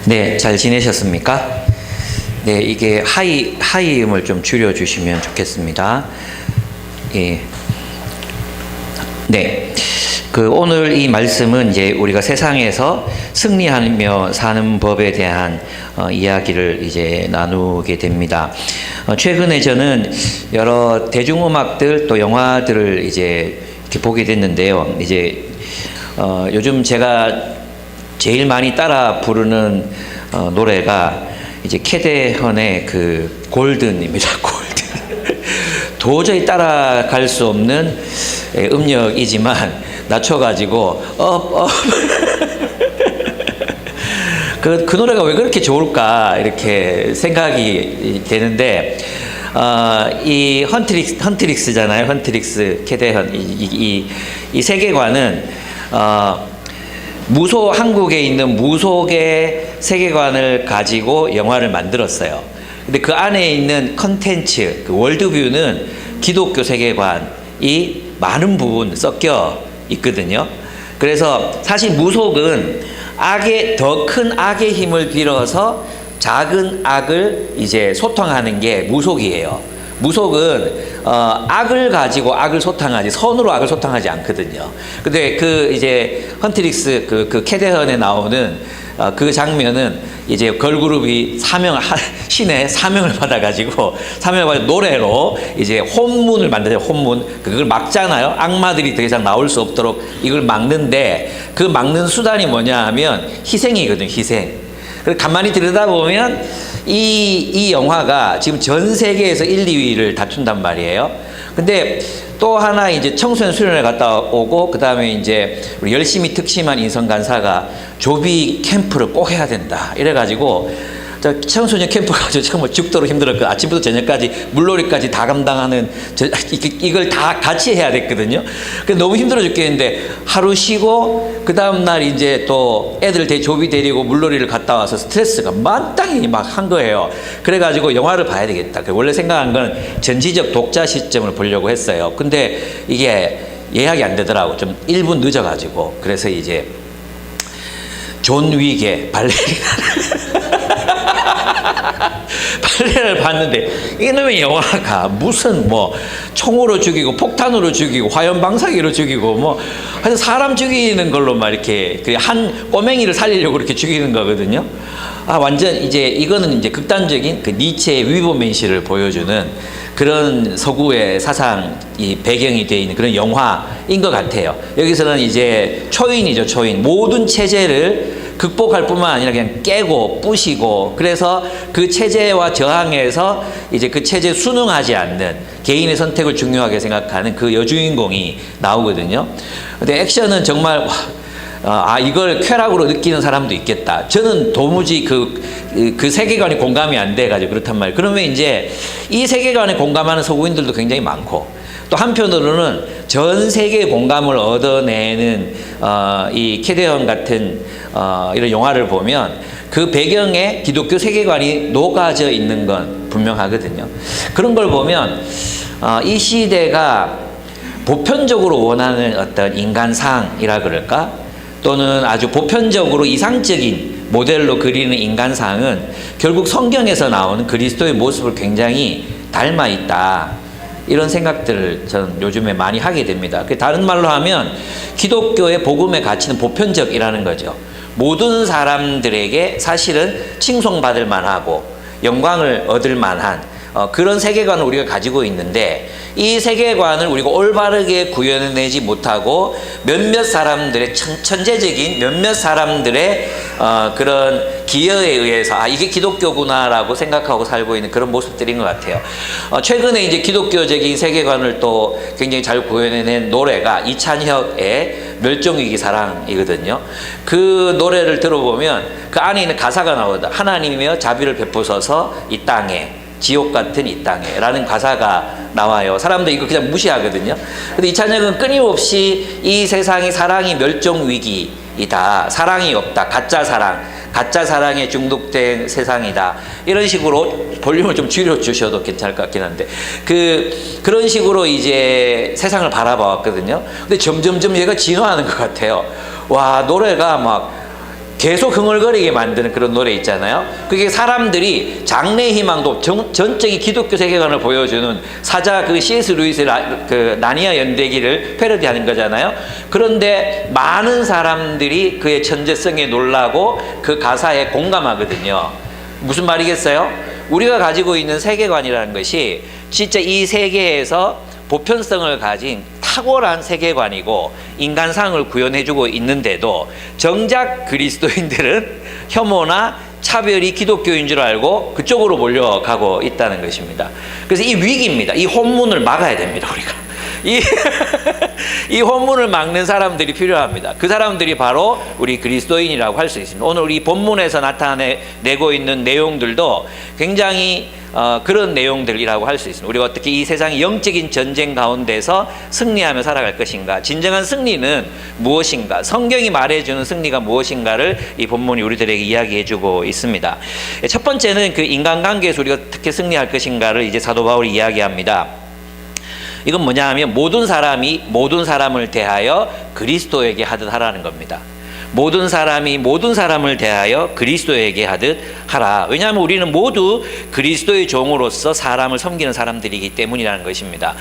네, 잘 지내셨습니까? 네, 이게 하이음을 좀 줄여주시면 좋겠습니다. 예. 네. 오늘 이 말씀은 이제 우리가 세상에서 승리하며 사는 법에 대한 이야기를 이제 나누게 됩니다. 최근에 저는 여러 대중음악들 또 영화들을 이제 이렇게 보게 됐는데요. 이제 요즘 제가 제일 많이 따라 부르는 노래가 이제 캐대헌의 그 골든입니다. 골든. 도저히 따라갈 수 없는 음역이지만 낮춰가지고 그 노래가 왜 그렇게 좋을까 이렇게 생각이 되는데 이 헌트릭스잖아요. 헌트릭스 캐대헌 이 세계관은 한국에 있는 무속의 세계관을 가지고 영화를 만들었어요. 근데 그 안에 있는 컨텐츠, 그 월드뷰는 기독교 세계관이 많은 부분 섞여 있거든요. 그래서 사실 무속은 더 큰 악의 힘을 빌어서 작은 악을 이제 소탕하는 게 무속이에요. 무속은 악을 가지고 악을 소탕하지 선으로 악을 소탕하지 않거든요. 근데 그 이제 헌트릭스 그 캐대헌에 나오는 그 장면은 이제 걸그룹이 신의 사명을 받아가지고 노래로 이제 혼문을 만들어요. 혼문 그걸 막잖아요. 악마들이 더 이상 나올 수 없도록 이걸 막는데 그 막는 수단이 뭐냐 하면 희생이거든요. 희생. 그래서 가만히 들여다보면 이 영화가 지금 전 세계에서 1, 2위를 다툰단 말이에요. 근데 또 하나 이제 청소년 수련회 갔다 오고 그 다음에 이제 우리 열심히 특심한 인성 간사가 조비 캠프를 꼭 해야 된다 이래가지고 청소년 캠프 가지고 정말 죽도록 힘들었고 아침부터 저녁까지 물놀이까지 다 감당하는 이걸 다 같이 해야 됐거든요. 그래서 너무 힘들어 죽겠는데 하루 쉬고 그 다음날 이제 또 애들 조비 데리고 물놀이를 갔다 와서 스트레스가 만땅히 막 한 거예요. 그래가지고 영화를 봐야 되겠다. 원래 생각한 건 전지적 독자 시점을 보려고 했어요. 근데 이게 예약이 안 되더라고. 좀 1분 늦어가지고. 그래서 이제 존 윅의 발레를 봤는데 이놈의 영화가 무슨 총으로 죽이고 폭탄으로 죽이고 화염방사기로 죽이고 하여튼 사람 죽이는 걸로 막 이렇게 한 꼬맹이를 살리려고 그렇게 죽이는 거거든요. 완전 이제 이거는 이제 극단적인 그 니체의 위보맨시를 보여주는 그런 서구의 사상이 배경이 되어 있는 그런 영화인 것 같아요. 여기서는 이제 초인이죠. 초인. 모든 체제를 극복할 뿐만 아니라 그냥 깨고 부시고 그래서 그 체제와 저항해서 이제 그 체제에 순응하지 않는 개인의 선택을 중요하게 생각하는 그 여주인공이 나오거든요. 근데 액션은 정말 이걸 쾌락으로 느끼는 사람도 있겠다. 저는 도무지 그 세계관이 공감이 안 돼가지고 그렇단 말이에요. 그러면 이제 이 세계관에 공감하는 서구인들도 굉장히 많고 또 한편으로는 전 세계의 공감을 얻어내는 이 캐대헌 같은 이런 영화를 보면 그 배경에 기독교 세계관이 녹아져 있는 건 분명하거든요. 그런 걸 보면 이 시대가 보편적으로 원하는 어떤 인간상이라 그럴까? 또는 아주 보편적으로 이상적인 모델로 그리는 인간상은 결국 성경에서 나오는 그리스도의 모습을 굉장히 닮아 있다. 이런 생각들을 저는 요즘에 많이 하게 됩니다. 다른 말로 하면 기독교의 복음의 가치는 보편적이라는 거죠. 모든 사람들에게 사실은 칭송받을 만하고 영광을 얻을 만한 그런 세계관을 우리가 가지고 있는데 이 세계관을 우리가 올바르게 구현해내지 못하고 몇몇 사람들의 천재적인 몇몇 사람들의 그런 기여에 의해서 이게 기독교구나라고 생각하고 살고 있는 그런 모습들인 것 같아요. 최근에 이제 기독교적인 세계관을 또 굉장히 잘 구현해낸 노래가 이찬혁의 멸종위기 사랑이거든요. 그 노래를 들어보면 그 안에 있는 가사가 나오다. 하나님이여 자비를 베푸소서 이 땅에 지옥 같은 이 땅에 라는 가사가 나와요. 사람들 이거 그냥 무시하거든요. 근데 이찬혁은 끊임없이 이 세상이 사랑이 멸종 위기이다. 사랑이 없다. 가짜 사랑에 중독된 세상이다. 이런 식으로 볼륨을 좀 줄여주셔도 괜찮을 것 같긴 한데 그런 식으로 이제 세상을 바라봐왔거든요. 근데 점점점 얘가 진화하는 것 같아요. 와, 노래가 막 계속 흥얼거리게 만드는 그런 노래 있잖아요. 그게 사람들이 장래 희망도 전적인 기독교 세계관을 보여주는 사자 그 C.S. 루이스의 그 나니아 연대기를 패러디하는 거잖아요. 그런데 많은 사람들이 그의 천재성에 놀라고 그 가사에 공감하거든요. 무슨 말이겠어요? 우리가 가지고 있는 세계관이라는 것이 진짜 이 세계에서 보편성을 가진 탁월한 세계관이고 인간상을 구현해주고 있는데도 정작 그리스도인들은 혐오나 차별이 기독교인 줄 알고 그쪽으로 몰려가고 있다는 것입니다. 그래서 이 위기입니다. 이 혼문을 막아야 됩니다, 우리가. 이 혼문을 막는 사람들이 필요합니다. 그 사람들이 바로 우리 그리스도인이라고 할 수 있습니다. 오늘 우리 본문에서 나타내고 있는 내용들도 굉장히 그런 내용들이라고 할 수 있습니다. 우리가 어떻게 이 세상의 영적인 전쟁 가운데서 승리하며 살아갈 것인가, 진정한 승리는 무엇인가, 성경이 말해주는 승리가 무엇인가를 이 본문이 우리들에게 이야기해주고 있습니다. 첫 번째는 그 인간관계에서 우리가 어떻게 승리할 것인가를 이제 사도 바울이 이야기합니다. 이건 뭐냐 하면 모든 사람이 모든 사람을 대하여 그리스도에게 하듯 하라는 겁니다. 모든 사람이 모든 사람을 대하여 그리스도에게 하듯 하라. 왜냐하면 우리는 모두 그리스도의 종으로서 사람을 섬기는 사람들이기 때문이라는 것입니다.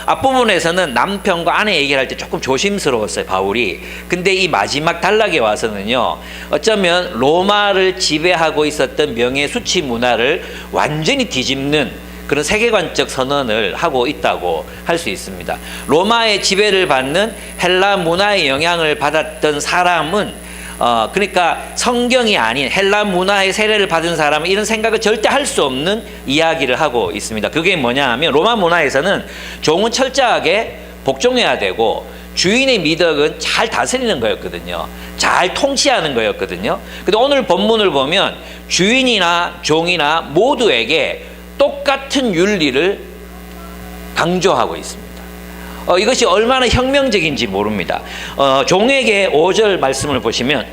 앞부분에서는 남편과 아내 얘기를 할 때 조금 조심스러웠어요, 바울이. 근데 이 마지막 단락에 와서는요, 어쩌면 로마를 지배하고 있었던 명예수치 문화를 완전히 뒤집는 그런 세계관적 선언을 하고 있다고 할 수 있습니다. 로마의 지배를 받는 헬라 문화의 영향을 받았던 사람은 그러니까 성경이 아닌 헬라 문화의 세례를 받은 사람은 이런 생각을 절대 할 수 없는 이야기를 하고 있습니다. 그게 뭐냐 하면 로마 문화에서는 종은 철저하게 복종해야 되고 주인의 미덕은 잘 다스리는 거였거든요. 잘 통치하는 거였거든요. 근데 오늘 본문을 보면 주인이나 종이나 모두에게 똑같은 윤리를 강조하고 있습니다. 이것이 얼마나 혁명적인지 모릅니다. 종에게 5절 말씀을 보시면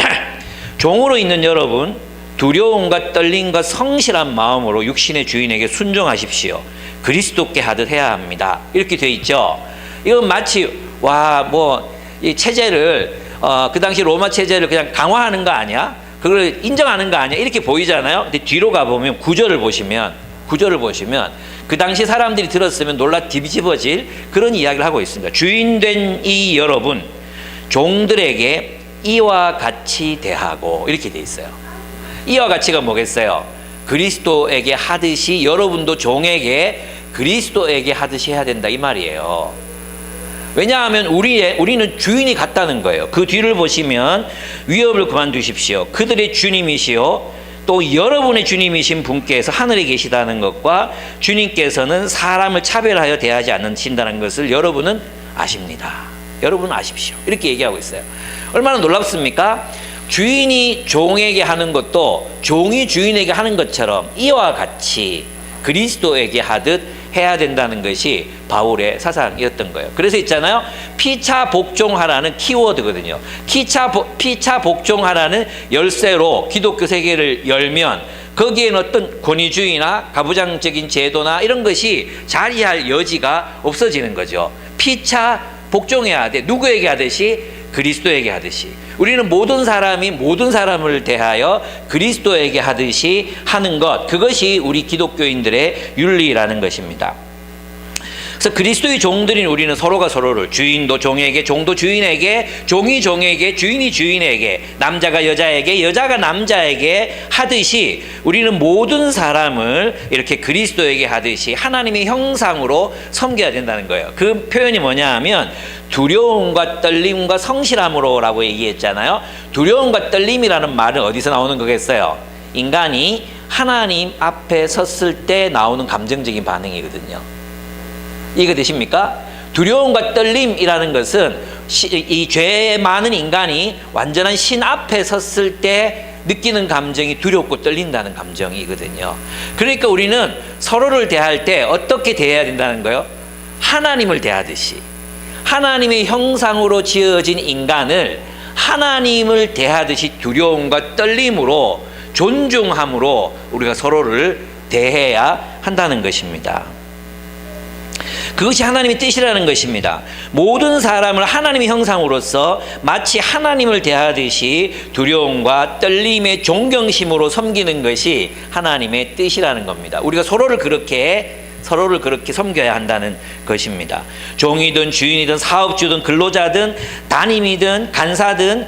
종으로 있는 여러분 두려움과 떨림과 성실한 마음으로 육신의 주인에게 순종하십시오. 그리스도께 하듯 해야 합니다. 이렇게 돼 있죠. 이건 마치 이 체제를 그 당시 로마 체제를 그냥 강화하는 거 아니야? 그걸 인정하는 거 아니야? 이렇게 보이잖아요. 근데 뒤로 가보면 구절을 보시면 그 당시 사람들이 들었으면 놀라 뒤집어질 그런 이야기를 하고 있습니다. 주인된 이 여러분 종들에게 이와 같이 대하고 이렇게 돼 있어요. 이와 같이가 뭐겠어요? 그리스도에게 하듯이 여러분도 종에게 그리스도에게 하듯이 해야 된다 이 말이에요. 왜냐하면 우리는 주인이 같다는 거예요. 그 뒤를 보시면 위협을 그만두십시오. 그들의 주님이시요 또 여러분의 주님이신 분께서 하늘에 계시다는 것과 주님께서는 사람을 차별하여 대하지 않으신다는 것을 여러분은 아십니다. 여러분은 아십시오. 이렇게 얘기하고 있어요. 얼마나 놀랍습니까? 주인이 종에게 하는 것도 종이 주인에게 하는 것처럼 이와 같이 그리스도에게 하듯 해야 된다는 것이 바울의 사상이었던 거예요. 그래서 있잖아요. 피차 복종하라는 키워드거든요. 피차 복종하라는 열쇠로 기독교 세계를 열면 거기에는 어떤 권위주의나 가부장적인 제도나 이런 것이 자리할 여지가 없어지는 거죠. 피차 복종해야 돼. 누구에게 하듯이? 그리스도에게 하듯이. 우리는 모든 사람이 모든 사람을 대하여 그리스도에게 하듯이 하는 것, 그것이 우리 기독교인들의 윤리라는 것입니다. 그래서 그리스도의 종들인 우리는 서로가 서로를, 주인도 종에게, 종도 주인에게, 종이 종에게, 주인이 주인에게, 남자가 여자에게, 여자가 남자에게 하듯이 우리는 모든 사람을 이렇게 그리스도에게 하듯이 하나님의 형상으로 섬겨야 된다는 거예요. 그 표현이 뭐냐 하면 두려움과 떨림과 성실함으로라고 얘기했잖아요. 두려움과 떨림이라는 말은 어디서 나오는 거겠어요? 인간이 하나님 앞에 섰을 때 나오는 감정적인 반응이거든요. 이해가 되십니까? 두려움과 떨림이라는 것은 이 죄 많은 인간이 완전한 신 앞에 섰을 때 느끼는 감정이 두렵고 떨린다는 감정이거든요. 그러니까 우리는 서로를 대할 때 어떻게 대해야 된다는 거예요? 하나님을 대하듯이. 하나님의 형상으로 지어진 인간을 하나님을 대하듯이 두려움과 떨림으로 존중함으로 우리가 서로를 대해야 한다는 것입니다. 그것이 하나님의 뜻이라는 것입니다. 모든 사람을 하나님의 형상으로서 마치 하나님을 대하듯이 두려움과 떨림의 존경심으로 섬기는 것이 하나님의 뜻이라는 겁니다. 우리가 서로를 그렇게 섬겨야 한다는 것입니다. 종이든 주인이든 사업주든 근로자든 담임이든 간사든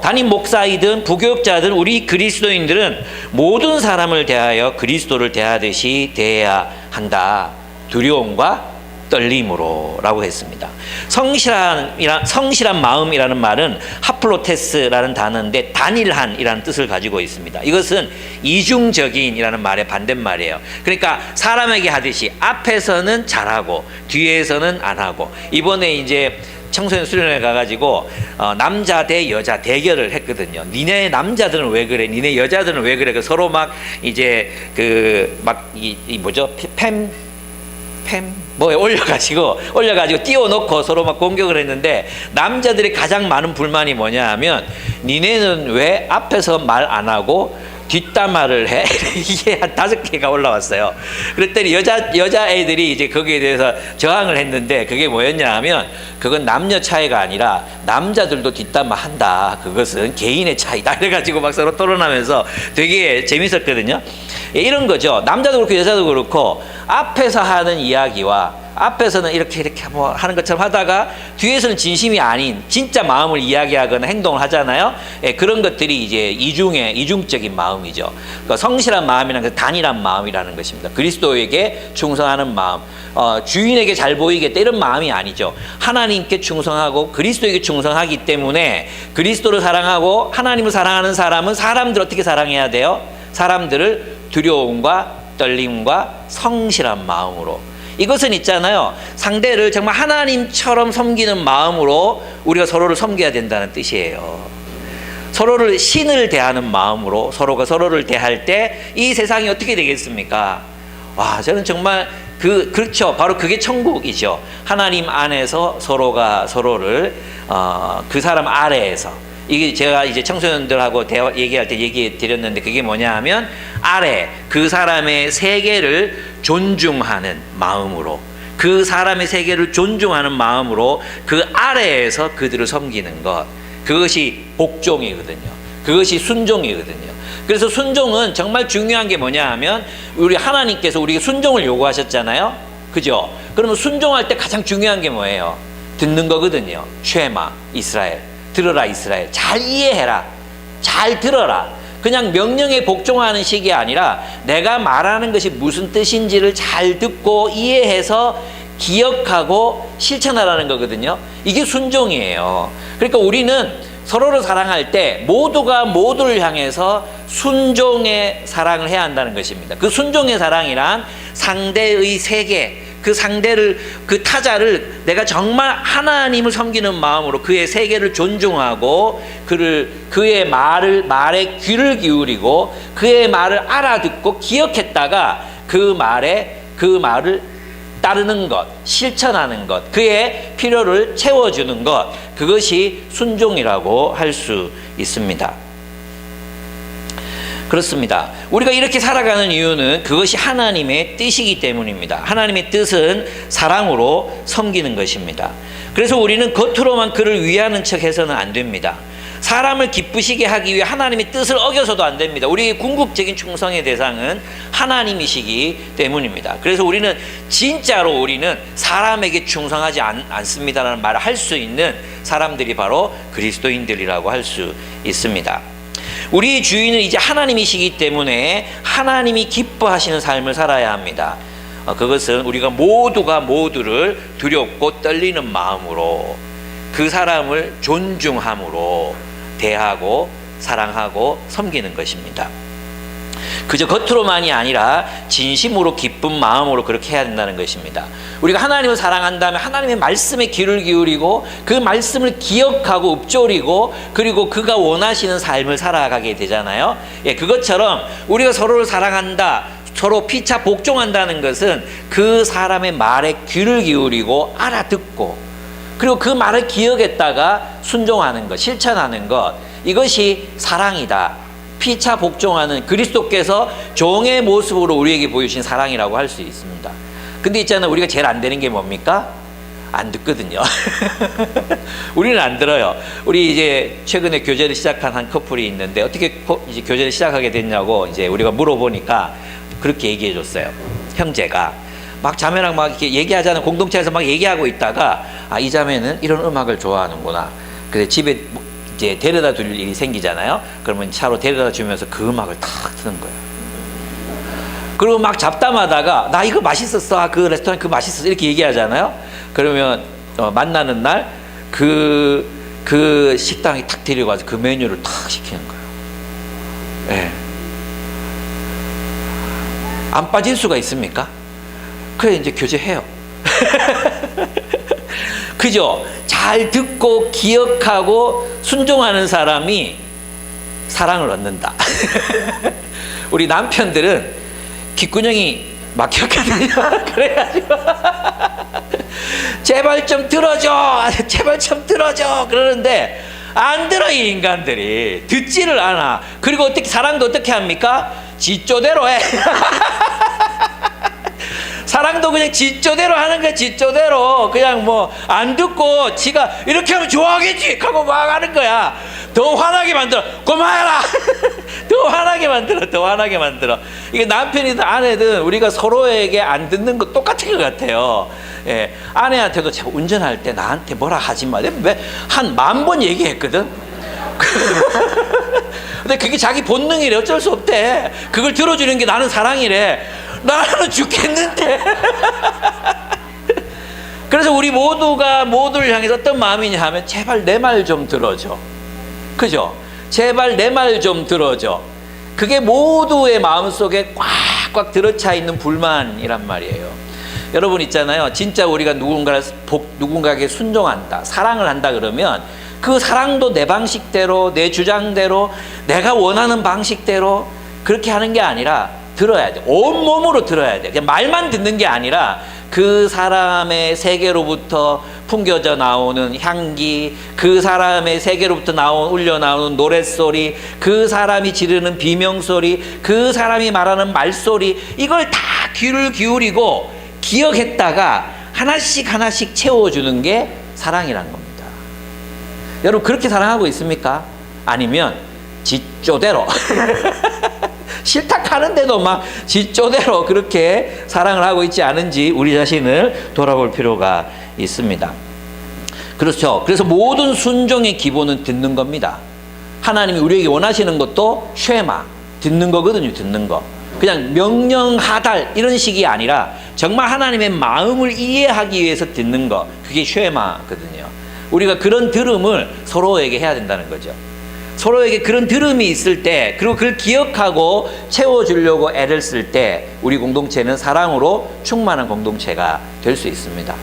담임 목사이든 부교육자든 우리 그리스도인들은 모든 사람을 대하여 그리스도를 대하듯이 대해야 한다. 두려움과 떨림으로 라고 했습니다. 성실한 마음이라는 말은 하플로테스라는 단어인데 단일한이라는 뜻을 가지고 있습니다. 이것은 이중적인이라는 말의 반대말이에요. 그러니까 사람에게 하듯이 앞에서는 잘하고 뒤에서는 안 하고, 이번에 이제 청소년 수련회 가가지고 남자 대 여자 대결을 했거든요. 니네 남자들은 왜 그래? 니네 여자들은 왜 그래? 서로 막 이제 뭐에 올려가지고 띄워놓고 서로 막 공격을 했는데, 남자들이 가장 많은 불만이 뭐냐 하면, 니네는 왜 앞에서 말 안 하고 뒷담화를 해? 이게 한 5개가 올라왔어요. 그랬더니 여자애들이 이제 거기에 대해서 저항을 했는데, 그게 뭐였냐 하면, 그건 남녀 차이가 아니라 남자들도 뒷담화 한다. 그것은 개인의 차이다. 이래가지고 막 서로 토론하면서 되게 재밌었거든요. 이런 거죠. 남자도 그렇고 여자도 그렇고, 앞에서 하는 이야기와 앞에서는 이렇게 뭐 하는 것처럼 하다가 뒤에서는 진심이 아닌 진짜 마음을 이야기하거나 행동을 하잖아요. 그런 것들이 이제 이중적인 마음이죠. 그러니까 성실한 마음이라는 건 단일한 마음이라는 것입니다. 그리스도에게 충성하는 마음, 주인에게 잘 보이겠다 이런 마음이 아니죠. 하나님께 충성하고 그리스도에게 충성하기 때문에, 그리스도를 사랑하고 하나님을 사랑하는 사람은 사람들 어떻게 사랑해야 돼요? 사람들을 두려움과 떨림과 성실한 마음으로. 이것은 있잖아요, 상대를 정말 하나님처럼 섬기는 마음으로 우리가 서로를 섬겨야 된다는 뜻이에요. 서로를 신을 대하는 마음으로 서로가 서로를 대할 때 이 세상이 어떻게 되겠습니까? 와, 저는 정말 그렇죠. 바로 그게 천국이죠. 하나님 안에서 서로가 서로를 그 사람 아래에서, 이게 제가 이제 청소년들하고 얘기할 때 얘기해 드렸는데, 그게 뭐냐 하면, 아래 그 사람의 세계를 존중하는 마음으로, 그 사람의 세계를 존중하는 마음으로 그 아래에서 그들을 섬기는 것, 그것이 복종이거든요. 그것이 순종이거든요. 그래서 순종은 정말 중요한 게 뭐냐 하면, 우리 하나님께서 우리에게 순종을 요구하셨잖아요. 그죠? 그러면 순종할 때 가장 중요한 게 뭐예요? 듣는 거거든요. 쉐마 이스라엘, 들어라 이스라엘, 잘 이해해라, 잘 들어라. 그냥 명령에 복종하는 식이 아니라 내가 말하는 것이 무슨 뜻인지를 잘 듣고 이해해서 기억하고 실천하라는 거거든요. 이게 순종이에요. 그러니까 우리는 서로를 사랑할 때 모두가 모두를 향해서 순종의 사랑을 해야 한다는 것입니다. 그 순종의 사랑이란 상대의 세계, 그 상대를, 그 타자를 내가 정말 하나님을 섬기는 마음으로 그의 세계를 존중하고 그의 말에 귀를 기울이고 그의 말을 알아듣고 기억했다가 그 말을 따르는 것, 실천하는 것, 그의 필요를 채워주는 것, 그것이 순종이라고 할 수 있습니다. 그렇습니다. 우리가 이렇게 살아가는 이유는 그것이 하나님의 뜻이기 때문입니다. 하나님의 뜻은 사랑으로 섬기는 것입니다. 그래서 우리는 겉으로만 그를 위하는 척 해서는 안 됩니다. 사람을 기쁘시게 하기 위해 하나님의 뜻을 어겨서도 안 됩니다. 우리의 궁극적인 충성의 대상은 하나님이시기 때문입니다. 그래서 우리는 진짜로 사람에게 충성하지 않습니다라는 말을 할 수 있는 사람들이 바로 그리스도인들이라고 할 수 있습니다. 우리 주인은 이제 하나님이시기 때문에 하나님이 기뻐하시는 삶을 살아야 합니다. 그것은 우리가 모두가 모두를 두렵고 떨리는 마음으로, 그 사람을 존중함으로 대하고 사랑하고 섬기는 것입니다. 그저 겉으로만이 아니라 진심으로 기쁜 마음으로 그렇게 해야 된다는 것입니다. 우리가 하나님을 사랑한다면 하나님의 말씀에 귀를 기울이고 그 말씀을 기억하고 읊조리고 그리고 그가 원하시는 삶을 살아가게 되잖아요. 그것처럼 우리가 서로를 사랑한다, 서로 피차 복종한다는 것은 그 사람의 말에 귀를 기울이고 알아듣고 그리고 그 말을 기억했다가 순종하는 것, 실천하는 것, 이것이 사랑이다. 피차 복종하는 그리스도께서 종의 모습으로 우리에게 보여주신 사랑이라고 할 수 있습니다. 근데 있잖아, 우리가 제일 안 되는 게 뭡니까? 안 듣거든요. 우리는 안 들어요. 우리 이제 최근에 교제를 시작한 한 커플이 있는데 어떻게 이제 교제를 시작하게 됐냐고 이제 우리가 물어보니까 그렇게 얘기해 줬어요. 형제가 막 자매랑 막 이렇게 얘기하자는 공동체에서 막 얘기하고 있다가 아, 이 자매는 이런 음악을 좋아하는구나. 그래 집에 이제 데려다 줄 일이 생기잖아요. 그러면 차로 데려다 주면서 그 음악을 탁 트는 거예요. 그리고 막 잡담하다가 나 이거 맛있었어. 아, 그 레스토랑 그거 맛있었어. 이렇게 얘기하잖아요. 그러면 만나는 날 그 식당에 탁 데려가서 그 메뉴를 탁 시키는 거예요. 예. 안 빠질 수가 있습니까? 그래 이제 교제해요. 그죠? 잘 듣고 기억하고 순종하는 사람이 사랑을 얻는다. 우리 남편들은 귓구녕이 막혔거든요. 그래가지고 제발 좀 들어줘, 제발 좀 들어줘 그러는데 안 들어. 이 인간들이 듣지를 않아. 그리고 어떻게 사랑도 어떻게 합니까? 지쪼대로 해. 사랑도 그냥 지쪼대로 하는 거야. 지쪼대로 그냥 뭐 안 듣고 지가 이렇게 하면 좋아하겠지 하고 막 하는 거야. 더 화나게 만들어. 그만해라. 더 화나게 만들어. 더 화나게 만들어. 이게 남편이든 아내든 우리가 서로에게 안 듣는 거 똑같은 것 같아요. 예, 아내한테도 제가 운전할 때 나한테 뭐라 하지 마. 왜 한 10,000번 얘기했거든. 근데 그게 자기 본능이래. 어쩔 수 없대. 그걸 들어주는 게 나는 사랑이래. 나는 죽겠는데. 그래서 우리 모두가 모두를 향해서 어떤 마음이냐 하면 제발 내 말 좀 들어줘. 그죠? 제발 내 말 좀 들어줘. 그게 모두의 마음속에 꽉꽉 들어차 있는 불만이란 말이에요. 여러분 있잖아요. 진짜 우리가 누군가에게 순종한다, 사랑을 한다 그러면 그 사랑도 내 방식대로, 내 주장대로, 내가 원하는 방식대로 그렇게 하는 게 아니라 들어야 돼. 온몸으로 들어야 돼. 그냥 말만 듣는 게 아니라 그 사람의 세계로부터 풍겨져 나오는 향기, 그 사람의 세계로부터 울려 나오는 노랫소리, 그 사람이 지르는 비명소리, 그 사람이 말하는 말소리, 이걸 다 귀를 기울이고 기억했다가 하나씩 하나씩 채워주는 게 사랑이란 겁니다. 여러분 그렇게 사랑하고 있습니까? 아니면 지쪼대로 싫다 하는데도 막 지쪼대로 그렇게 사랑을 하고 있지 않은지 우리 자신을 돌아볼 필요가 있습니다. 그렇죠. 그래서 모든 순종의 기본은 듣는 겁니다. 하나님이 우리에게 원하시는 것도 쉐마, 듣는 거거든요. 듣는 거. 그냥 명령하달 이런 식이 아니라 정말 하나님의 마음을 이해하기 위해서 듣는 거. 그게 쉐마거든요. 우리가 그런 들음을 서로에게 해야 된다는 거죠. 서로에게 그런 들음이 있을 때, 그리고 그걸 기억하고 채워주려고 애를 쓸 때 우리 공동체는 사랑으로 충만한 공동체가 될 수 있습니다.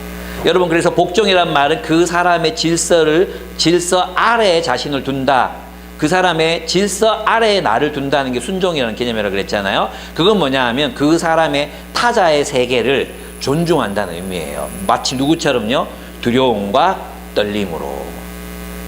여러분 그래서 복종이란 말은 그 사람의 질서 아래에 자신을 둔다. 그 사람의 질서 아래에 나를 둔다는 게 순종이라는 개념이라고 그랬잖아요. 그건 뭐냐 하면 그 사람의 타자의 세계를 존중한다는 의미예요. 마치 누구처럼요? 두려움과 떨림으로.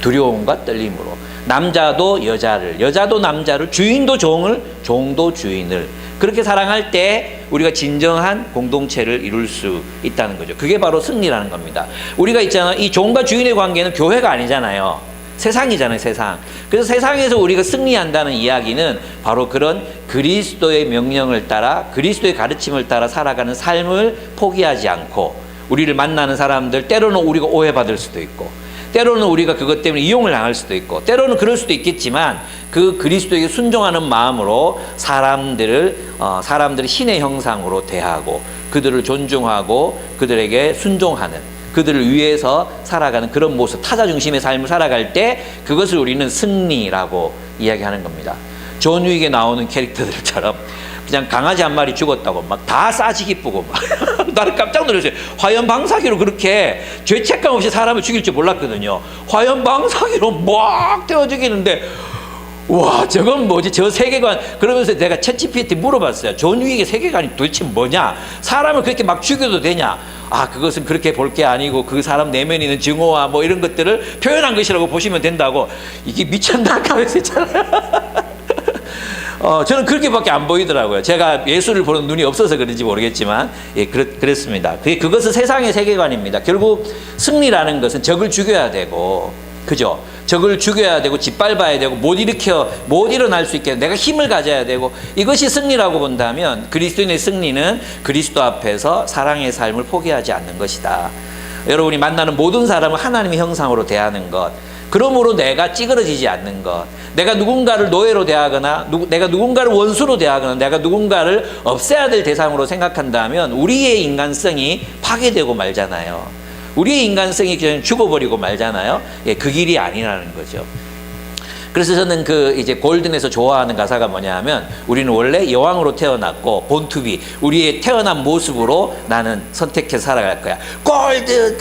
두려움과 떨림으로. 남자도 여자를, 여자도 남자를, 주인도 종을, 종도 주인을 그렇게 사랑할 때 우리가 진정한 공동체를 이룰 수 있다는 거죠. 그게 바로 승리라는 겁니다. 우리가 있잖아요. 이 종과 주인의 관계는 교회가 아니잖아요. 세상이잖아요, 세상. 그래서 세상에서 우리가 승리한다는 이야기는 바로 그런 그리스도의 명령을 따라, 그리스도의 가르침을 따라 살아가는 삶을 포기하지 않고 우리를 만나는 사람들, 때로는 우리가 오해받을 수도 있고 때로는 우리가 그것 때문에 이용을 당할 수도 있고 때로는 그럴 수도 있겠지만 그 그리스도에게 순종하는 마음으로 사람들을 신의 형상으로 대하고 그들을 존중하고 그들에게 순종하는, 그들을 위해서 살아가는 그런 모습, 타자 중심의 삶을 살아갈 때 그것을 우리는 승리라고 이야기하는 겁니다. 존 윅에 나오는 캐릭터들처럼 그냥 강아지 한 마리 죽었다고 막 다 싸지 기쁘고 막 나는 깜짝 놀랐어요. 화염 방사기로 그렇게 죄책감 없이 사람을 죽일 줄 몰랐거든요. 화염 방사기로 막 태워 죽이는데 와 저건 뭐지 저 세계관. 그러면서 내가 챗GPT 물어봤어요. 존 윅의 세계관이 도대체 뭐냐, 사람을 그렇게 막 죽여도 되냐. 아 그것은 그렇게 볼 게 아니고 그 사람 내면에 있는 증오와 뭐 이런 것들을 표현한 것이라고 보시면 된다고. 이게 미쳤나 하면서 있잖아요. 저는 그렇게밖에 안 보이더라고요. 제가 예수를 보는 눈이 없어서 그런지 모르겠지만, 예, 그랬습니다. 그것은 세상의 세계관입니다. 결국 승리라는 것은 적을 죽여야 되고, 그죠? 적을 죽여야 되고, 짓밟아야 되고, 못 일어날 수 있게 내가 힘을 가져야 되고, 이것이 승리라고 본다면, 그리스도인의 승리는 그리스도 앞에서 사랑의 삶을 포기하지 않는 것이다. 여러분이 만나는 모든 사람을 하나님의 형상으로 대하는 것, 그러므로 내가 찌그러지지 않는 것, 내가 누군가를 노예로 대하거나 내가 누군가를 원수로 대하거나 내가 누군가를 없애야 될 대상으로 생각한다면 우리의 인간성이 파괴되고 말잖아요. 우리의 인간성이 그냥 죽어버리고 말잖아요. 예, 그 길이 아니라는 거죠. 그래서 저는 이제 골든에서 좋아하는 가사가 뭐냐 하면, 우리는 원래 여왕으로 태어났고 본투비, 우리의 태어난 모습으로 나는 선택해서 살아갈 거야. 골든!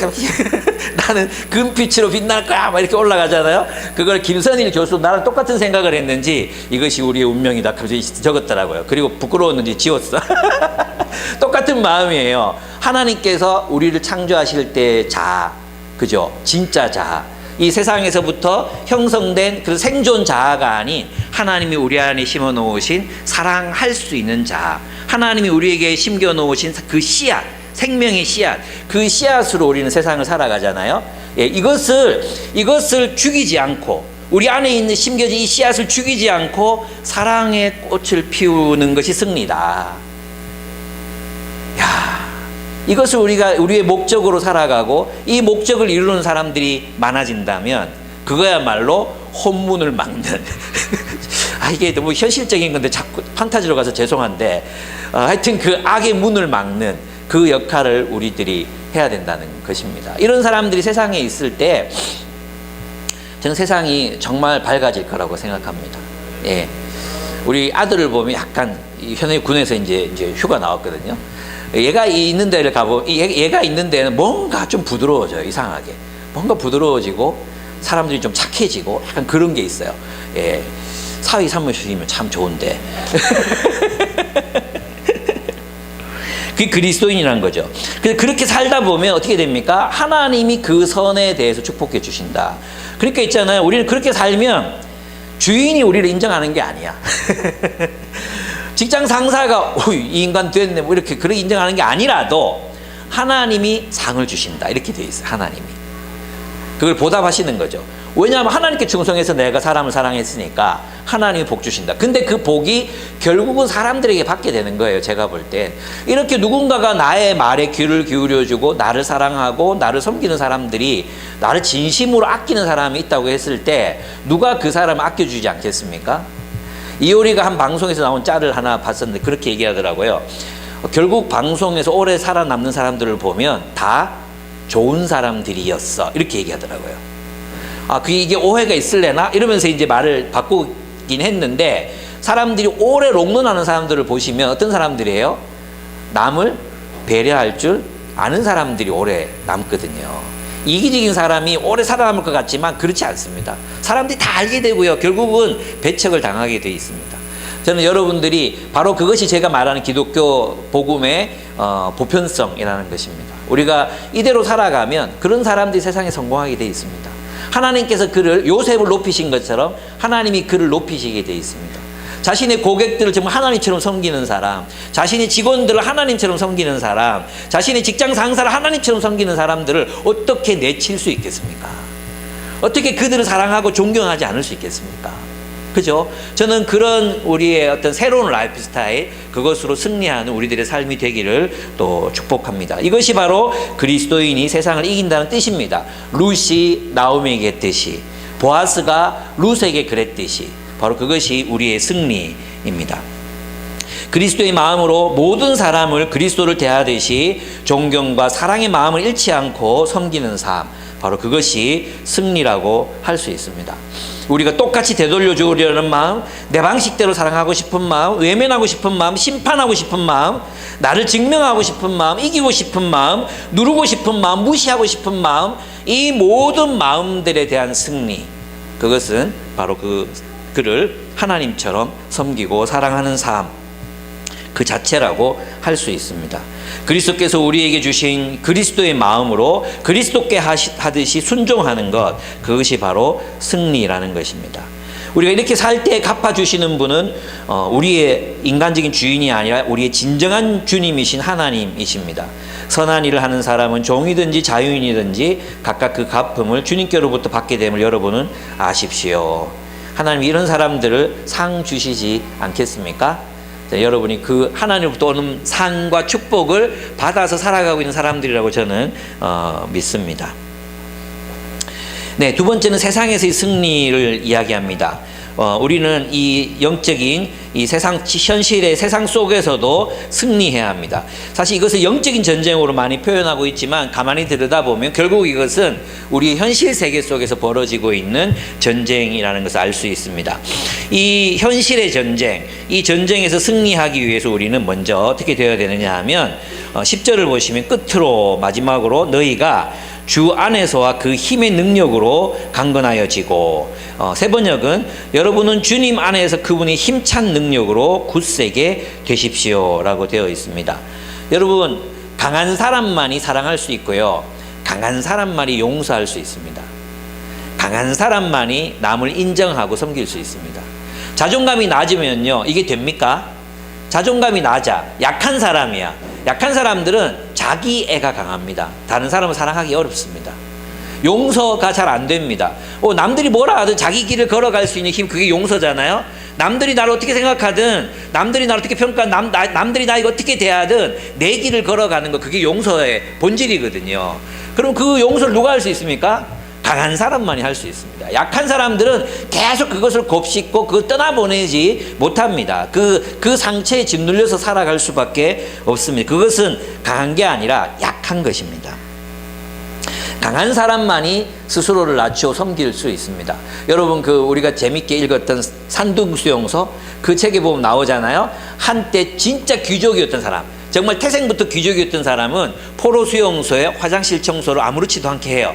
나는 금빛으로 빛날 거야! 막 이렇게 올라가잖아요. 그걸 김선일 교수 나랑 똑같은 생각을 했는지 이것이 우리의 운명이다 갑자기 적었더라고요. 그리고 부끄러웠는지 지웠어. 똑같은 마음이에요. 하나님께서 우리를 창조하실 때 자아, 그죠? 진짜 자아. 이 세상에서부터 형성된 그 생존 자아가 아닌 하나님이 우리 안에 심어 놓으신 사랑할 수 있는 자아, 하나님이 우리에게 심겨 놓으신 그 씨앗, 생명의 씨앗, 그 씨앗으로 우리는 세상을 살아가잖아요. 예, 이것을 죽이지 않고, 우리 안에 있는 심겨진 이 씨앗을 죽이지 않고 사랑의 꽃을 피우는 것이 승리다. 이것을 우리의 목적으로 살아가고 이 목적을 이루는 사람들이 많아진다면 그거야말로 혼문을 막는 이게 너무 현실적인 건데 자꾸 판타지로 가서 죄송한데 하여튼 그 악의 문을 막는 그 역할을 우리들이 해야 된다는 것입니다. 이런 사람들이 세상에 있을 때 저는 세상이 정말 밝아질 거라고 생각합니다. 예. 우리 아들을 보면 약간 현재 군에서 이제 휴가 나왔거든요. 얘가 있는 데를 가보면 얘가 있는 데는 뭔가 좀 부드러워져요. 이상하게 뭔가 부드러워지고 사람들이 좀 착해지고 약간 그런 게 있어요. 예, 사회 사무실이면 참 좋은데 그게 그리스도인이라는 거죠. 그렇게 살다 보면 어떻게 됩니까? 하나님이 그 선에 대해서 축복해 주신다. 그러니까 있잖아요, 우리는 그렇게 살면 주인이 우리를 인정하는 게 아니야. 직장 상사가 이 인간 됐네 뭐 이렇게 그렇게 인정하는 게 아니라도 하나님이 상을 주신다, 이렇게 돼 있어요. 하나님이 그걸 보답하시는 거죠. 왜냐하면 하나님께 충성해서 내가 사람을 사랑했으니까 하나님이 복 주신다. 근데 그 복이 결국은 사람들에게 받게 되는 거예요. 제가 볼 땐 이렇게 누군가가 나의 말에 귀를 기울여주고 나를 사랑하고 나를 섬기는 사람들이, 나를 진심으로 아끼는 사람이 있다고 했을 때 누가 그 사람을 아껴주지 않겠습니까? 이효리가 한 방송에서 나온 짤을 하나 봤었는데 그렇게 얘기하더라고요. 결국 방송에서 오래 살아남는 사람들을 보면 다 좋은 사람들이었어, 이렇게 얘기하더라고요. 이게 오해가 있을래나? 이러면서 이제 말을 바꾸긴 했는데, 사람들이 오래 롱런하는 사람들을 보시면 어떤 사람들이에요? 남을 배려할 줄 아는 사람들이 오래 남거든요. 이기적인 사람이 오래 살아남을 것 같지만 그렇지 않습니다. 사람들이 다 알게 되고요, 결국은 배척을 당하게 되어 있습니다. 저는 여러분들이 바로 그것이 제가 말하는 기독교 복음의 보편성이라는 것입니다. 우리가 이대로 살아가면 그런 사람들이 세상에 성공하게 되어 있습니다. 하나님께서 요셉을 높이신 것처럼 하나님이 그를 높이시게 되어 있습니다. 자신의 고객들을 정말 하나님처럼 섬기는 사람, 자신의 직원들을 하나님처럼 섬기는 사람, 자신의 직장 상사를 하나님처럼 섬기는 사람들을 어떻게 내칠 수 있겠습니까? 어떻게 그들을 사랑하고 존경하지 않을 수 있겠습니까? 그죠? 저는 그런 우리의 어떤 새로운 라이프 스타일, 그것으로 승리하는 우리들의 삶이 되기를 또 축복합니다. 이것이 바로 그리스도인이 세상을 이긴다는 뜻입니다. 룻이 나오미에게 했듯이, 보아스가 룻에게 그랬듯이, 바로 그것이 우리의 승리입니다. 그리스도의 마음으로 모든 사람을 그리스도를 대하듯이 존경과 사랑의 마음을 잃지 않고 섬기는 삶, 바로 그것이 승리라고 할 수 있습니다. 우리가 똑같이 되돌려 주려는 마음, 내 방식대로 사랑하고 싶은 마음, 외면하고 싶은 마음, 심판하고 싶은 마음, 나를 증명하고 싶은 마음, 이기고 싶은 마음, 누르고 싶은 마음, 무시하고 싶은 마음, 이 모든 마음들에 대한 승리, 그것은 바로 그를 하나님처럼 섬기고 사랑하는 삶 그 자체라고 할 수 있습니다. 그리스도께서 우리에게 주신 그리스도의 마음으로 그리스도께 하듯이 순종하는 것, 그것이 바로 승리라는 것입니다. 우리가 이렇게 살 때 갚아주시는 분은 우리의 인간적인 주인이 아니라 우리의 진정한 주님이신 하나님이십니다. 선한 일을 하는 사람은 종이든지 자유인이든지 각각 그 갚음을 주님께로부터 받게 됨을 여러분은 아십시오. 하나님이 이런 사람들을 상 주시지 않겠습니까? 자, 여러분이 그 하나님으로부터 오는 상과 축복을 받아서 살아가고 있는 사람들이라고 저는 믿습니다. 네, 두 번째는 세상에서의 승리를 이야기합니다. 우리는 이 영적인 이 세상, 현실의 세상 속에서도 승리해야 합니다. 사실 이것을 영적인 전쟁으로 많이 표현하고 있지만 가만히 들여다보면 결국 이것은 우리 현실 세계 속에서 벌어지고 있는 전쟁이라는 것을 알 수 있습니다. 이 현실의 전쟁, 이 전쟁에서 승리하기 위해서 우리는 먼저 어떻게 되어야 되느냐 하면 10절을 보시면 끝으로 마지막으로 너희가 주 안에서와 그 힘의 능력으로 강건하여지고, 세 번역은 여러분은 주님 안에서 그분의 힘찬 능력으로 굳세게 되십시오 라고 되어 있습니다. 여러분, 강한 사람만이 사랑할 수 있고요, 강한 사람만이 용서할 수 있습니다. 강한 사람만이 남을 인정하고 섬길 수 있습니다. 자존감이 낮으면요, 이게 됩니까? 자존감이 낮아, 약한 사람이야. 약한 사람들은 자기 애가 강합니다. 다른 사람을 사랑하기 어렵습니다. 용서가 잘 안 됩니다. 남들이 뭐라 하든 자기 길을 걸어갈 수 있는 힘, 그게 용서잖아요. 남들이 나를 어떻게 생각하든, 남들이 나를 어떻게 평가하든, 남들이 나에게 어떻게 대하든 내 길을 걸어가는 거, 그게 용서의 본질이거든요. 그럼 그 용서를 누가 할 수 있습니까? 강한 사람만이 할 수 있습니다. 약한 사람들은 계속 그것을 곱씹고 그걸 떠나보내지 못합니다. 그 상처에 짓눌려서 살아갈 수밖에 없습니다. 그것은 강한 게 아니라 약한 것입니다. 강한 사람만이 스스로를 낮추어 섬길 수 있습니다. 여러분, 우리가 재밌게 읽었던 산둥수용소, 그 책에 보면 나오잖아요. 한때 진짜 귀족이었던 사람, 정말 태생부터 귀족이었던 사람은 포로 수용소에 화장실 청소를 아무렇지도 않게 해요.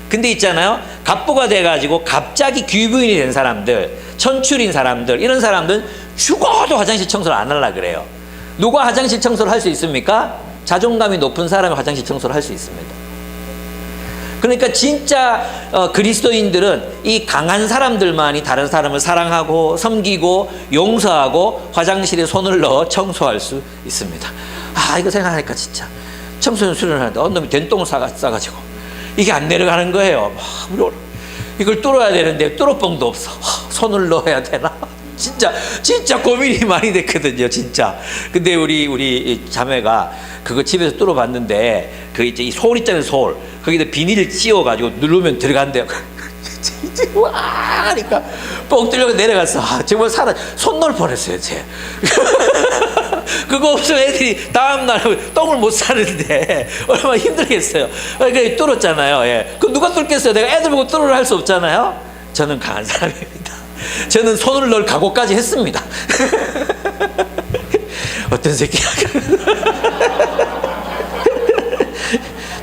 근데 있잖아요, 갑부가 돼가지고 갑자기 귀부인이 된 사람들, 천출인 사람들, 이런 사람들은 죽어도 화장실 청소를 안 하려고 그래요. 누가 화장실 청소를 할 수 있습니까? 자존감이 높은 사람이 화장실 청소를 할 수 있습니다. 그러니까 진짜 그리스도인들은 이 강한 사람들만이 다른 사람을 사랑하고 섬기고 용서하고 화장실에 손을 넣어 청소할 수 있습니다. 이거 생각하니까 진짜 청소년 수련하는데 어느 놈이 된똥을 싸가지고 이게 안 내려가는 거예요. 이걸 뚫어야 되는데 뚫어뻥도 없어. 손을 넣어야 되나? 진짜 고민이 많이 됐거든요, 진짜. 근데 우리 자매가 그거 집에서 뚫어봤는데, 이제 이 소울 있잖아요, 소울. 거기다 비닐을 씌워가지고 누르면 들어간대요. 와! 하니까 뻥 뚫려서 내려갔어. 정말 손 넣을 뻔했어요, 쟤. 그거 없으면 애들이 다음날 똥을 못 싸는데 얼마나 힘들겠어요. 그러니까 뚫었잖아요. 예. 그럼 누가 뚫겠어요? 내가 애들 보고 뚫으라 할 수 없잖아요. 저는 강한 사람입니다. 저는 손을 넣을 각오까지 했습니다. 어떤 새끼야.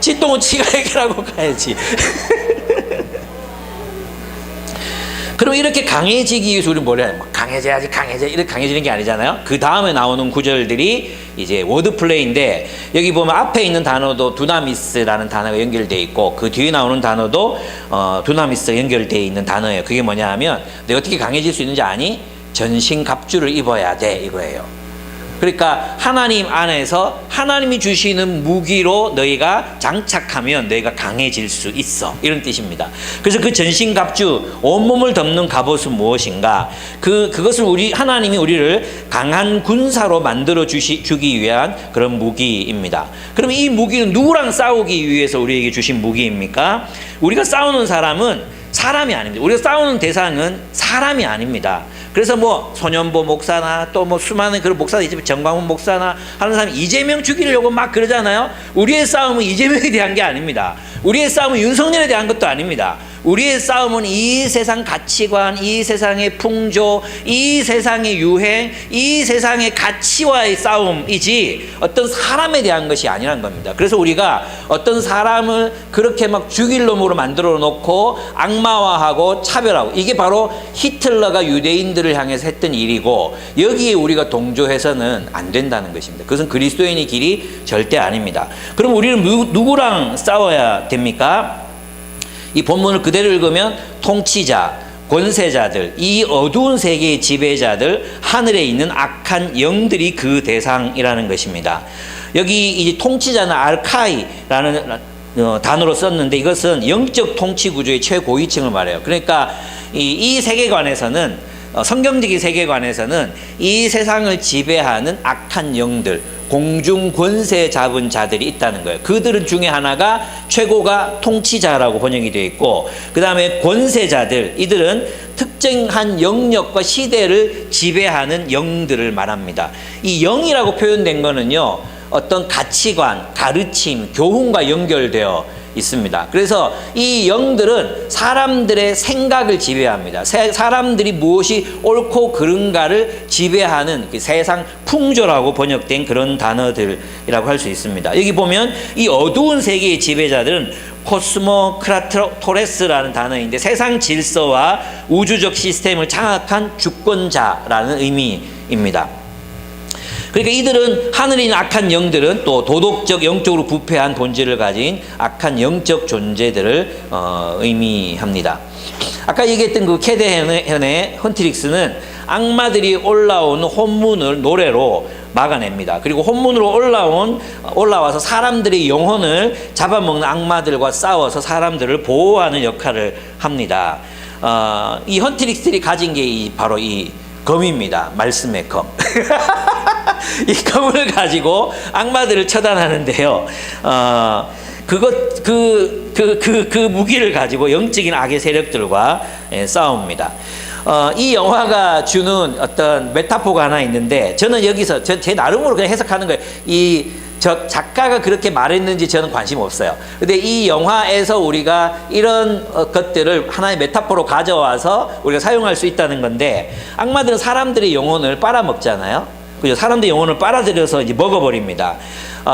지 똥은 지가 해결하고 가야지. 그럼 이렇게 강해지기 위해서 우리는 뭐래? 강해져야지, 이렇게 강해지는 게 아니잖아요. 그 다음에 나오는 구절들이 이제 워드플레이인데, 여기 보면 앞에 있는 단어도 두나미스라는 단어가 연결되어 있고, 그 뒤에 나오는 단어도 두나미스가 연결되어 있는 단어예요. 그게 뭐냐 하면, 내가 어떻게 강해질 수 있는지 아니? 전신갑주를 입어야 돼, 이거예요. 그러니까 하나님 안에서 하나님이 주시는 무기로 너희가 장착하면 너희가 강해질 수 있어, 이런 뜻입니다. 그래서 그 전신갑주, 온몸을 덮는 갑옷은 무엇인가? 그것을 하나님이 우리를 강한 군사로 만들어 주기 위한 그런 무기입니다. 그러면 이 무기는 누구랑 싸우기 위해서 우리에게 주신 무기입니까? 우리가 싸우는 사람은 사람이 아닙니다. 우리가 싸우는 대상은 사람이 아닙니다. 그래서 소년보 목사나 또 수많은 그런 목사들 있지만 정광훈 목사나 하는 사람이 이재명 죽이려고 막 그러잖아요. 우리의 싸움은 이재명에 대한 게 아닙니다. 우리의 싸움은 윤석열에 대한 것도 아닙니다. 우리의 싸움은 이 세상 가치관, 이 세상의 풍조, 이 세상의 유행, 이 세상의 가치와의 싸움이지 어떤 사람에 대한 것이 아니란 겁니다. 그래서 우리가 어떤 사람을 그렇게 막 죽일 놈으로 만들어 놓고 악마화하고 차별하고, 이게 바로 히틀러가 유대인들을 향해서 했던 일이고, 여기에 우리가 동조해서는 안 된다는 것입니다. 그것은 그리스도인의 길이 절대 아닙니다. 그럼 우리는 누구랑 싸워야 됩니까? 이 본문을 그대로 읽으면 통치자, 권세자들, 이 어두운 세계의 지배자들, 하늘에 있는 악한 영들이 그 대상이라는 것입니다. 여기 이 통치자는 알카이라는 단어로 썼는데 이것은 영적 통치 구조의 최고위층을 말해요. 그러니까 이 세계관에서는 성경적인 세계관에서는 이 세상을 지배하는 악한 영들, 공중 권세 잡은 자들이 있다는 거예요. 그들 중에 하나가 최고가 통치자라고 번역이 되어 있고, 그 다음에 권세자들, 이들은 특정한 영역과 시대를 지배하는 영들을 말합니다. 이 영이라고 표현된 거는요, 어떤 가치관, 가르침, 교훈과 연결되어 있습니다. 그래서 이 영들은 사람들의 생각을 지배합니다. 사람들이 무엇이 옳고 그른가를 지배하는 그 세상 풍조라고 번역된 그런 단어들이라고 할 수 있습니다. 여기 보면 이 어두운 세계의 지배자들은 코스모크라토레스라는 단어인데 세상 질서와 우주적 시스템을 장악한 주권자라는 의미입니다. 그러니까 이들은 하늘에 있는 악한 영들은 또 도덕적 영적으로 부패한 본질을 가진 악한 영적 존재들을 의미합니다. 아까 얘기했던 그 캐데현의 헌트릭스는 악마들이 올라오는 혼문을 노래로 막아냅니다. 그리고 혼문으로 올라와서 사람들의 영혼을 잡아먹는 악마들과 싸워서 사람들을 보호하는 역할을 합니다. 이 헌트릭스들이 가진 게 바로 이 검입니다. 말씀의 검. 이 검을 가지고 악마들을 처단하는데요. 그 무기를 가지고 영적인 악의 세력들과 싸웁니다. 이 영화가 주는 어떤 메타포가 하나 있는데, 저는 여기서 제 나름으로 그냥 해석하는 거예요. 저 작가가 그렇게 말했는지 저는 관심 없어요. 근데 이 영화에서 우리가 이런 것들을 하나의 메타포로 가져와서 우리가 사용할 수 있다는 건데, 악마들은 사람들의 영혼을 빨아먹잖아요. 그죠? 사람들의 영혼을 빨아들여서 이제 먹어버립니다.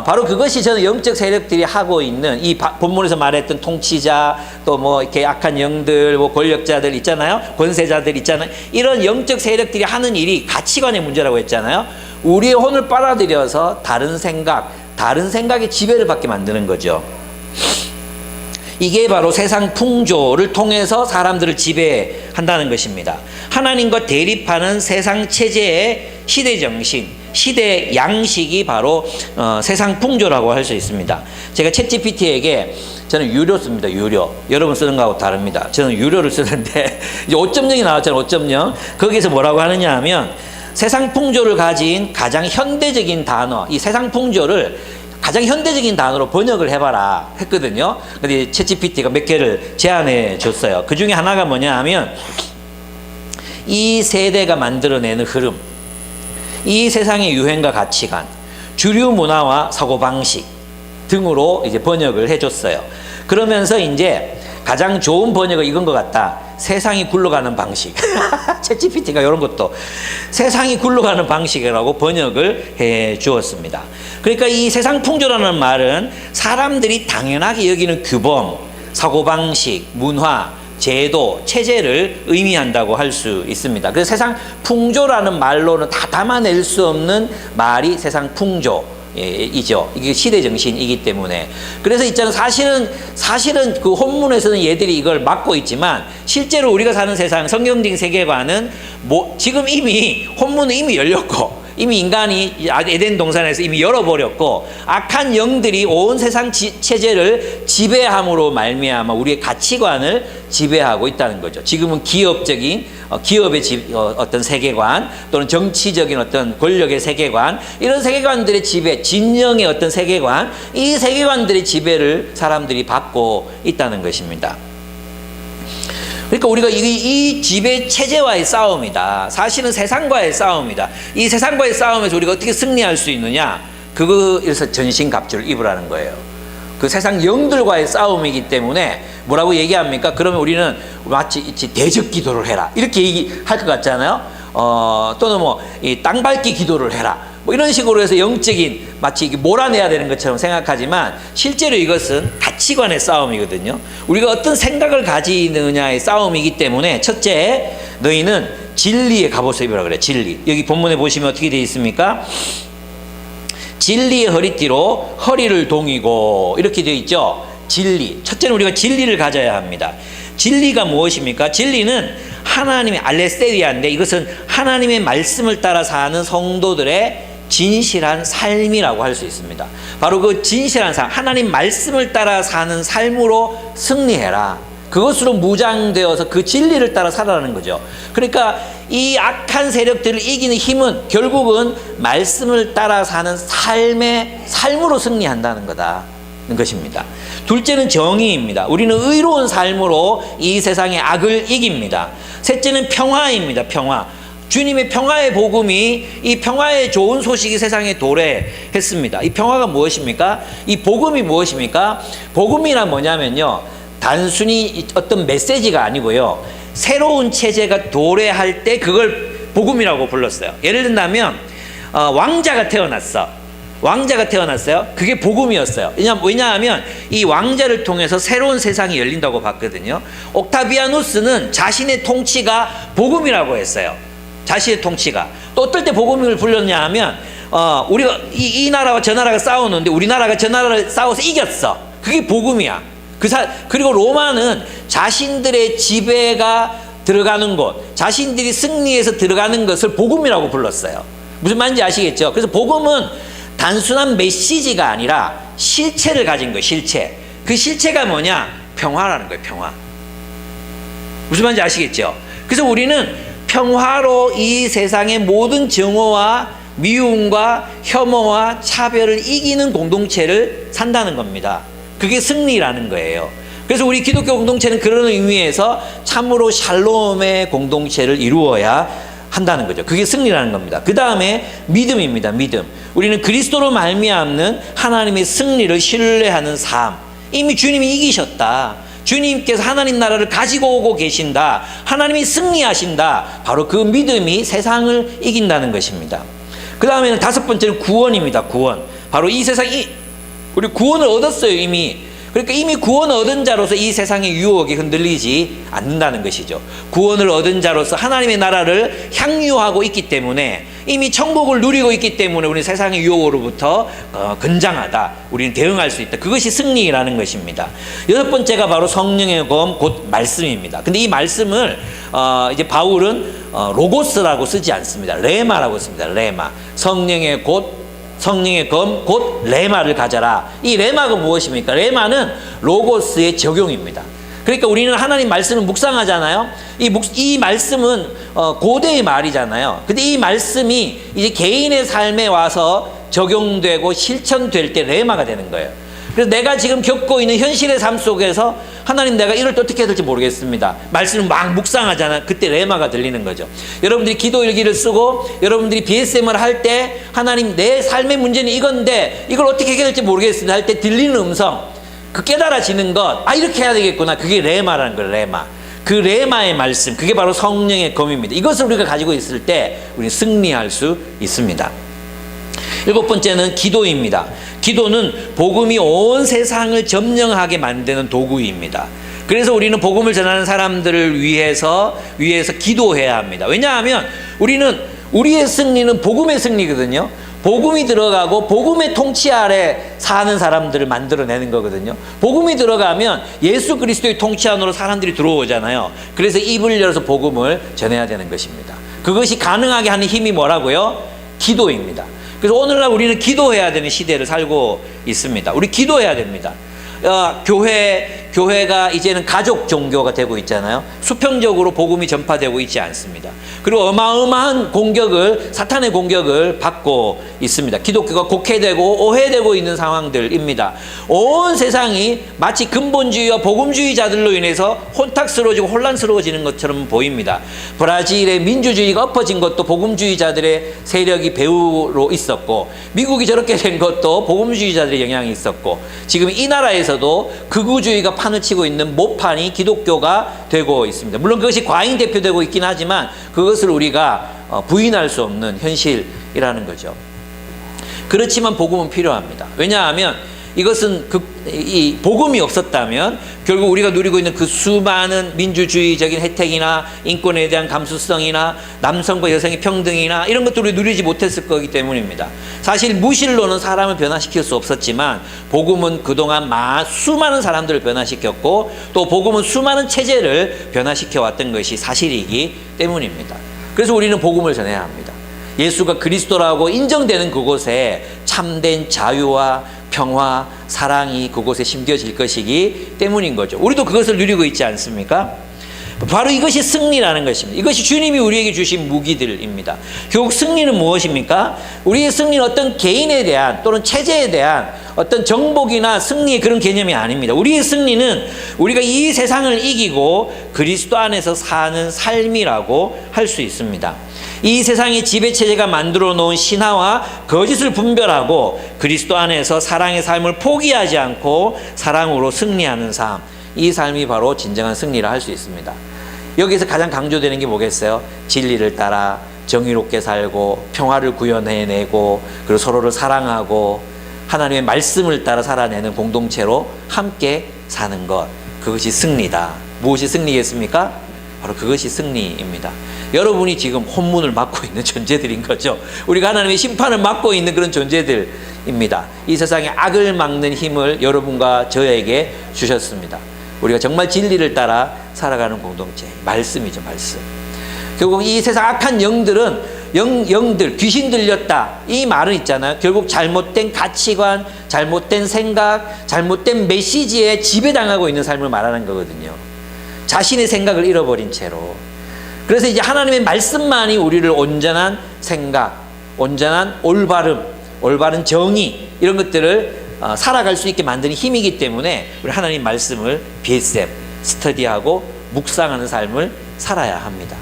바로 그것이 저는 영적 세력들이 하고 있는 이 본문에서 말했던 통치자, 또 뭐 이렇게 악한 영들, 뭐 권력자들 있잖아요. 권세자들 있잖아요. 이런 영적 세력들이 하는 일이 가치관의 문제라고 했잖아요. 우리의 혼을 빨아들여서 다른 생각의 지배를 받게 만드는 거죠. 이게 바로 세상 풍조를 통해서 사람들을 지배한다는 것입니다. 하나님과 대립하는 세상 체제의 시대 정신, 시대 양식이 바로 세상 풍조라고 할 수 있습니다. 제가 챗GPT에게 저는 유료 씁니다. 유료. 여러분 쓰는 거하고 다릅니다. 저는 유료를 쓰는데 이제 5.0이 나왔잖아요. 5.0. 거기서 뭐라고 하느냐 하면 세상 풍조를 가진 가장 현대적인 단어, 이 세상 풍조를 가장 현대적인 단어로 번역을 해봐라 했거든요. 근데 챗GPT가 몇 개를 제안해 줬어요. 그 중에 하나가 뭐냐 하면 이 세대가 만들어내는 흐름, 이 세상의 유행과 가치관, 주류 문화와 사고방식 등으로 이제 번역을 해줬어요. 그러면서 이제 가장 좋은 번역은 이건 것 같다. 세상이 굴러가는 방식. 챗GPT가 이런 것도 세상이 굴러가는 방식이라고 번역을 해 주었습니다. 그러니까 이 세상 풍조라는 말은 사람들이 당연하게 여기는 규범, 사고방식, 문화, 제도, 체제를 의미한다고 할 수 있습니다. 그래서 세상 풍조라는 말로는 다 담아낼 수 없는 말이 세상 풍조 이죠. 이게 시대 정신이기 때문에. 그래서 있잖아요. 사실은 그 본문에서는 얘들이 이걸 막고 있지만 실제로 우리가 사는 세상, 성경적인 세계관은 지금 이미 본문은 이미 열렸고, 이미 인간이 에덴 동산에서 이미 열어버렸고, 악한 영들이 온 세상 체제를 지배함으로 말미암아 우리의 가치관을 지배하고 있다는 거죠. 지금은 기업의 어떤 세계관, 또는 정치적인 어떤 권력의 세계관, 이런 세계관들의 지배, 진영의 어떤 세계관, 이 세계관들의 지배를 사람들이 받고 있다는 것입니다. 그러니까 우리가 이 지배 체제와의 싸움이다. 사실은 세상과의 싸움이다. 이 세상과의 싸움에서 우리가 어떻게 승리할 수 있느냐? 그거에서 전신갑주를 입으라는 거예요. 그 세상 영들과의 싸움이기 때문에 뭐라고 얘기합니까? 그러면 우리는 마치 대적 기도를 해라, 이렇게 얘기할 것 같잖아요. 또는 뭐 이 땅 밟기 기도를 해라, 뭐 이런 식으로 해서 영적인 마치 몰아내야 되는 것처럼 생각하지만 실제로 이것은 가치관의 싸움이거든요. 우리가 어떤 생각을 가지느냐의 싸움이기 때문에, 첫째, 너희는 진리의 갑옷을 입으라 그래. 진리. 여기 본문에 보시면 어떻게 되어 있습니까? 진리의 허리띠로 허리를 동이고, 이렇게 되어 있죠. 진리. 첫째는 우리가 진리를 가져야 합니다. 진리가 무엇입니까? 진리는 하나님의 알레스테리아인데 이것은 하나님의 말씀을 따라 사는 성도들의 진실한 삶이라고 할 수 있습니다. 바로 그 진실한 삶, 하나님 말씀을 따라 사는 삶으로 승리해라. 그것으로 무장되어서 그 진리를 따라 살아라는 거죠. 그러니까 이 악한 세력들을 이기는 힘은 결국은 말씀을 따라 사는 삶으로 승리한다는 거다는 것입니다. 둘째는 정의입니다. 우리는 의로운 삶으로 이 세상의 악을 이깁니다. 셋째는 평화입니다. 평화. 주님의 평화의 복음이, 이 평화의 좋은 소식이 세상에 도래했습니다. 이 평화가 무엇입니까? 이 복음이 무엇입니까? 복음이란 뭐냐면요, 단순히 어떤 메시지가 아니고요, 새로운 체제가 도래할 때 그걸 복음이라고 불렀어요. 예를 든다면 왕자가 태어났어. 왕자가 태어났어요. 그게 복음이었어요. 왜냐하면 이 왕자를 통해서 새로운 세상이 열린다고 봤거든요. 옥타비아누스는 자신의 통치가 복음이라고 했어요. 자신의 통치가. 또 어떨 때 복음을 불렀냐 하면 우리가 이 나라와 저 나라가 싸우는데 우리나라가 저 나라를 싸워서 이겼어. 그게 복음이야. 그리고 로마는 자신들의 지배가 들어가는 곳, 자신들이 승리해서 들어가는 것을 복음이라고 불렀어요. 무슨 말인지 아시겠죠? 그래서 복음은 단순한 메시지가 아니라 실체를 가진 거예요. 실체. 그 실체가 뭐냐? 평화라는 거예요. 평화. 무슨 말인지 아시겠죠? 그래서 우리는 평화로 이 세상의 모든 증오와 미움과 혐오와 차별을 이기는 공동체를 산다는 겁니다. 그게 승리라는 거예요. 그래서 우리 기독교 공동체는 그런 의미에서 참으로 샬롬의 공동체를 이루어야 한다는 거죠. 그게 승리라는 겁니다. 그 다음에 믿음입니다. 믿음. 우리는 그리스도로 말미암는 하나님의 승리를 신뢰하는 삶. 이미 주님이 이기셨다. 주님께서 하나님 나라를 가지고 오고 계신다. 하나님이 승리하신다. 바로 그 믿음이 세상을 이긴다는 것입니다. 그 다음에는 다섯 번째는 구원입니다. 구원. 바로 이 세상이 우리 구원을 얻었어요. 이미. 그러니까 이미 구원을 얻은 자로서 이 세상의 유혹이 흔들리지 않는다는 것이죠. 구원을 얻은 자로서 하나님의 나라를 향유하고 있기 때문에, 이미 천국을 누리고 있기 때문에 우리는 세상의 유혹으로부터 건장하다. 우리는 대응할 수 있다. 그것이 승리라는 것입니다. 여섯 번째가 바로 성령의 검, 곧 말씀입니다. 근데 이 말씀을 이제 바울은 로고스라고 쓰지 않습니다. 레마라고 씁니다. 레마. 성령의 검, 곧 레마를 가져라. 이 레마가 무엇입니까? 레마는 로고스의 적용입니다. 그러니까 우리는 하나님 말씀을 묵상하잖아요. 이 말씀은 고대의 말이잖아요. 근데 이 말씀이 이제 개인의 삶에 와서 적용되고 실천될 때 레마가 되는 거예요. 그래서 내가 지금 겪고 있는 현실의 삶 속에서 하나님, 내가 이럴 때 어떻게 해야 될지 모르겠습니다. 말씀을 막 묵상하잖아요. 그때 레마가 들리는 거죠. 여러분들이 기도 일기를 쓰고 여러분들이 BSM을 할 때, 하나님, 내 삶의 문제는 이건데 이걸 어떻게 해결될지 모르겠습니다 할 때 들리는 음성, 그 깨달아지는 것, 이렇게 해야 되겠구나. 그게 레마라는 거예요. 레마. 그 레마의 말씀, 그게 바로 성령의 검입니다. 이것을 우리가 가지고 있을 때 우리는 승리할 수 있습니다. 일곱 번째는 기도입니다. 기도는 복음이 온 세상을 점령하게 만드는 도구입니다. 그래서 우리는 복음을 전하는 사람들을 위해서 기도해야 합니다. 왜냐하면 우리의 승리는 복음의 승리거든요. 복음이 들어가고 복음의 통치 아래 사는 사람들을 만들어내는 거거든요. 복음이 들어가면 예수 그리스도의 통치 안으로 사람들이 들어오잖아요. 그래서 입을 열어서 복음을 전해야 되는 것입니다. 그것이 가능하게 하는 힘이 뭐라고요? 기도입니다. 그래서 오늘날 우리는 기도해야 되는 시대를 살고 있습니다. 우리 기도해야 됩니다. 교회가 이제는 가족 종교가 되고 있잖아요. 수평적으로 복음이 전파되고 있지 않습니다. 그리고 어마어마한 사탄의 공격을 받고 있습니다. 기독교가 곡해되고 오해되고 있는 상황들입니다. 온 세상이 마치 근본주의와 복음주의자들로 인해서 혼탁스러워지고 혼란스러워지는 것처럼 보입니다. 브라질의 민주주의가 엎어진 것도 복음주의자들의 세력이 배후로 있었고, 미국이 저렇게 된 것도 복음주의자들의 영향이 있었고, 지금 이 나라에서도 극우주의가 판을 치고 있는 모판이 기독교가 되고 있습니다. 물론 그것이 과잉 대표되고 있긴 하지만 그것을 우리가 부인할 수 없는 현실이라는 거죠. 그렇지만 복음은 필요합니다. 왜냐하면 이것은 이 복음이 없었다면 결국 우리가 누리고 있는 그 수많은 민주주의적인 혜택이나 인권에 대한 감수성이나 남성과 여성의 평등이나 이런 것들을 누리지 못했을 거기 때문입니다. 사실 무실로는 사람을 변화시킬 수 없었지만 복음은 그동안 수많은 사람들을 변화시켰고 또 복음은 수많은 체제를 변화시켜 왔던 것이 사실이기 때문입니다. 그래서 우리는 복음을 전해야 합니다. 예수가 그리스도라고 인정되는 그곳에 참된 자유와 평화, 사랑이 그곳에 심겨질 것이기 때문인 거죠. 우리도 그것을 누리고 있지 않습니까? 바로 이것이 승리라는 것입니다. 이것이 주님이 우리에게 주신 무기들입니다. 결국 승리는 무엇입니까? 우리의 승리는 어떤 개인에 대한 또는 체제에 대한 어떤 정복이나 승리의 그런 개념이 아닙니다. 우리의 승리는 우리가 이 세상을 이기고 그리스도 안에서 사는 삶이라고 할 수 있습니다. 이 세상의 지배체제가 만들어 놓은 신화와 거짓을 분별하고 그리스도 안에서 사랑의 삶을 포기하지 않고 사랑으로 승리하는 삶, 이 삶이 바로 진정한 승리라 할 수 있습니다. 여기서 가장 강조되는 게 뭐겠어요? 진리를 따라 정의롭게 살고 평화를 구현해내고 그리고 서로를 사랑하고 하나님의 말씀을 따라 살아내는 공동체로 함께 사는 것, 그것이 승리다. 무엇이 승리겠습니까? 바로 그것이 승리입니다. 여러분이 지금 혼문을 맡고 있는 존재들인 거죠. 우리가 하나님의 심판을 맡고 있는 그런 존재들입니다. 이 세상의 악을 막는 힘을 여러분과 저에게 주셨습니다. 우리가 정말 진리를 따라 살아가는 공동체, 말씀이죠, 말씀. 결국 이 세상 악한 영들은 영들, 귀신 들렸다, 이 말은 있잖아요. 결국 잘못된 가치관, 잘못된 생각, 잘못된 메시지에 지배당하고 있는 삶을 말하는 거거든요. 자신의 생각을 잃어버린 채로. 그래서 이제 하나님의 말씀만이 우리를 온전한 생각, 온전한 올바른 정의, 이런 것들을 살아갈 수 있게 만드는 힘이기 때문에 우리 하나님 말씀을 BSM, 스터디하고 묵상하는 삶을 살아야 합니다.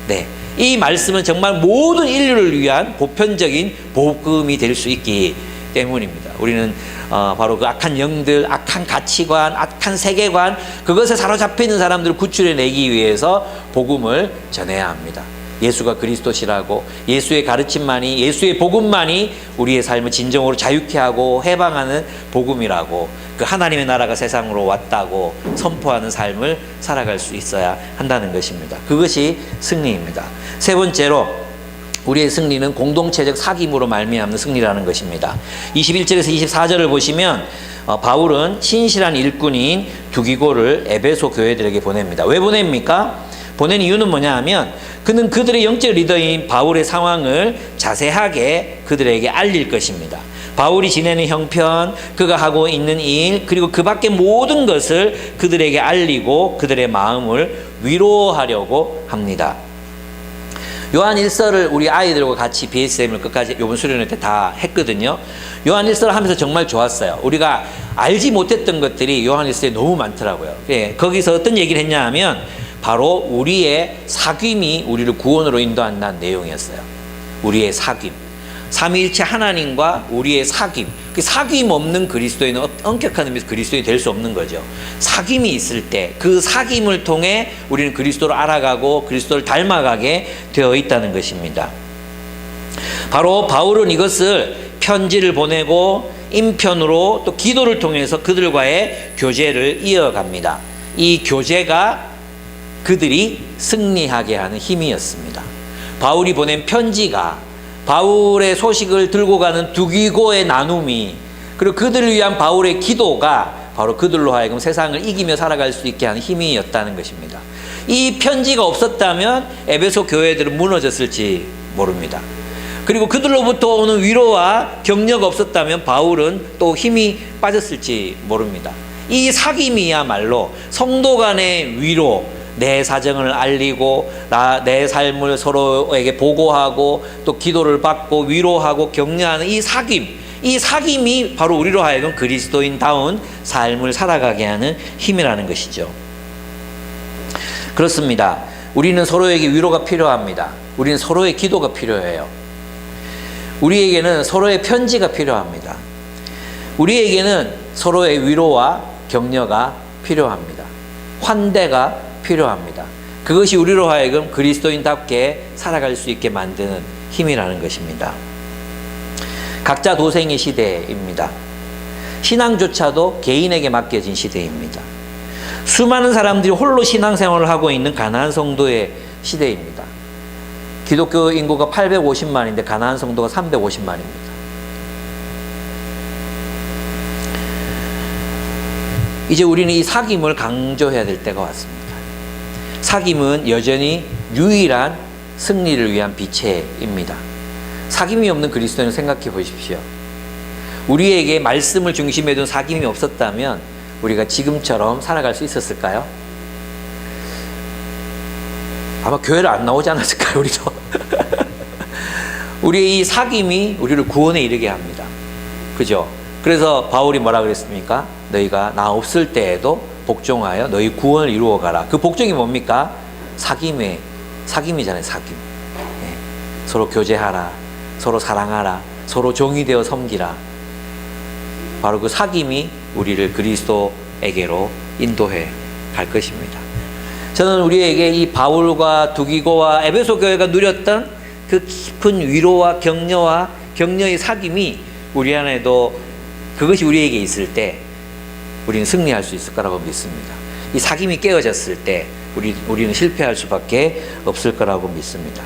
네, 이 말씀은 정말 모든 인류를 위한 보편적인 복음이 될 수 있기 때문입니다. 우리는 바로 그 악한 영들, 악한 가치관, 악한 세계관, 그것에 사로잡혀 있는 사람들을 구출해내기 위해서 복음을 전해야 합니다. 예수가 그리스도시라고, 예수의 가르침만이, 예수의 복음만이 우리의 삶을 진정으로 자유케 하고 해방하는 복음이라고, 그 하나님의 나라가 세상으로 왔다고 선포하는 삶을 살아갈 수 있어야 한다는 것입니다. 그것이 승리입니다. 세 번째로 우리의 승리는 공동체적 사귐으로 말미암는 승리라는 것입니다. 21절에서 24절을 보시면 바울은 신실한 일꾼인 두기고를 에베소 교회들에게 보냅니다. 왜 보냅니까? 보낸 이유는 뭐냐 하면 그는 그들의 영적 리더인 바울의 상황을 자세하게 그들에게 알릴 것입니다. 바울이 지내는 형편, 그가 하고 있는 일, 그리고 그 밖의 모든 것을 그들에게 알리고 그들의 마음을 위로하려고 합니다. 요한 1서를 우리 아이들과 같이 BSM을 끝까지 요번 수련회 때 다 했거든요. 요한 1서를 하면서 정말 좋았어요. 우리가 알지 못했던 것들이 요한 1서에 너무 많더라고요. 예, 거기서 어떤 얘기를 했냐 하면 바로 우리의 사귐이 우리를 구원으로 인도한다는 내용이었어요. 우리의 사귐. 삼위일체 하나님과 우리의 사귐. 그 사귐 없는 그리스도인은 엄격한 의미에서 그리스도인이 될 수 없는 거죠. 사귐이 있을 때 그 사귐을 통해 우리는 그리스도를 알아가고 그리스도를 닮아가게 되어 있다는 것입니다. 바로 바울은 이것을 편지를 보내고 인편으로 또 기도를 통해서 그들과의 교제를 이어갑니다. 이 교제가 그들이 승리하게 하는 힘이었습니다. 바울이 보낸 편지가, 바울의 소식을 들고 가는 두기고의 나눔이, 그리고 그들을 위한 바울의 기도가 바로 그들로 하여금 세상을 이기며 살아갈 수 있게 하는 힘이었다는 것입니다. 이 편지가 없었다면 에베소 교회들은 무너졌을지 모릅니다. 그리고 그들로부터 오는 위로와 격려가 없었다면 바울은 또 힘이 빠졌을지 모릅니다. 이 사귐이야말로 성도 간의 위로, 내 사정을 알리고 내 삶을 서로에게 보고하고 또 기도를 받고 위로하고 격려하는 이 사귐이 바로 우리로 하여금 그리스도인다운 삶을 살아가게 하는 힘이라는 것이죠. 그렇습니다. 우리는 서로에게 위로가 필요합니다. 우리는 서로의 기도가 필요해요. 우리에게는 서로의 편지가 필요합니다. 우리에게는 서로의 위로와 격려가 필요합니다. 환대가 필요합니다. 그것이 우리로 하여금 그리스도인답게 살아갈 수 있게 만드는 힘이라는 것입니다. 각자 도생의 시대입니다. 신앙조차도 개인에게 맡겨진 시대입니다. 수많은 사람들이 홀로 신앙생활을 하고 있는 가나안 성도의 시대입니다. 기독교 인구가 850만인데 가나안 성도가 350만입니다. 이제 우리는 이 사귐을 강조해야 될 때가 왔습니다. 사귐은 여전히 유일한 승리를 위한 빛입니다. 사귐이 없는 그리스도인을 생각해 보십시오. 우리에게 말씀을 중심에 둔 사귐이 없었다면 우리가 지금처럼 살아갈 수 있었을까요? 아마 교회를 안 나오지 않았을까요, 우리도? 우리의 이 사귐이 우리를 구원에 이르게 합니다. 그죠? 그래서 바울이 뭐라 그랬습니까? 너희가 나 없을 때에도 복종하여 너희 구원을 이루어 가라. 그 복종이 뭡니까? 사귐이잖아요, 사귐. 네. 서로 교제하라. 서로 사랑하라. 서로 종이 되어 섬기라. 바로 그 사귐이 우리를 그리스도에게로 인도해 갈 것입니다. 저는 우리에게 이 바울과 두기고와 에베소 교회가 누렸던 그 깊은 위로와 격려와 격려의 사귐이 우리 안에도 그것이 우리에게 있을 때 우리는 승리할 수 있을 거라고 믿습니다. 이 사귐이 깨어졌을 때 우리는 실패할 수밖에 없을 거라고 믿습니다.